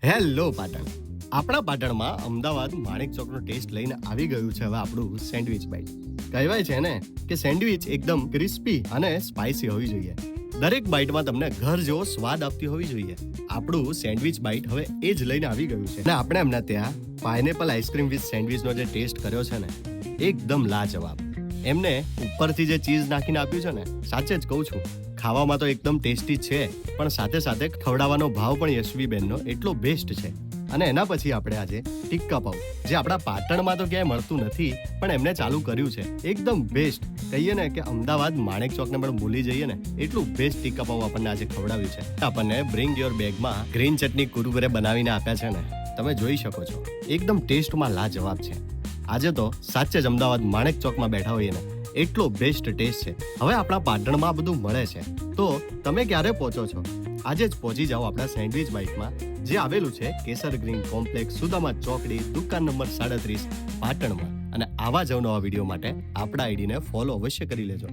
Hello Patan. આપણા પાટણમાં અમદાવાદ માણેક ચોકનો test લઈને આવી ગયું છે હવે આપણું સેન્ડવિચ બાઈટ. કહેવાય છે ને કે સેન્ડવિચ એકદમ ક્રિસ્પી અને સ્પાઇસી હોવી જોઈએ. દરેક બાઈટમાં તમને ઘર જેવો સ્વાદ આપતી હોવી જોઈએ. આપણું સેન્ડવિચ બાઈટ હવે એ જ લઈને આવી ગયું છે. અને આપણે એમના ત્યાં પાઇનેપલ આઈસ્ક્રીમ વિથ સેન્ડવિચનો જે ટેસ્ટ કર્યો છે ને, એકદમ લાજવાબ. એમને ઉપરથી જે ચીઝ નાખીને આપ્યું છે ને, સાચે જ કહું છું, ખાવામાં તો એકદમ ટેસ્ટી છે, પણ સાથે સાથે ખવડાવવાનો ભાવ પણ યશવીબેનનો એટલો બેસ્ટ છે. અને એના પછી આપણે આજે ટિક્કા પાઉં, જે આપણા પાટણમાં તો ક્યાંય મળતું નથી, પણ એમને ચાલુ કર્યું છે. એકદમ બેસ્ટ કહીએ ને કે અમદાવાદ માણેક ચોકને પણ ભૂલી જઈએ ને એટલું બેસ્ટ ટિક્કા પાઉં આપણને આજે ખવડાવ્યું છે. આપણને બ્રિંગ યોર બેગમાં ગ્રીન ચટણી કુરકુરે બનાવીને આપ્યા છે ને, તમે જોઈ શકો છો, એકદમ ટેસ્ટમાં લાજવાબ છે. આજે તો સાચે જ અમદાવાદ માણેક ચોકમાં બેઠા હોઈએ ને એટલો બેસ્ટ ટેસ્ટ છે. હવે આપણા પાટણમાં આ બધું મળે છે, તો તમે ક્યારે પહોંચો છો? આજે જ પહોંચી જાઓ આપણા સેન્ડવિચ બાઈટમાં, જે આવેલું છે કેસર ગ્રીન કોમ્પ્લેક્સ, સુદામા ચોકડી, દુકાન નંબર 37, પાટણમાં. અને આવા જ અવનવા વિડીયો માટે આપણા આઈડીને ફોલો અવશ્ય કરી લેજો.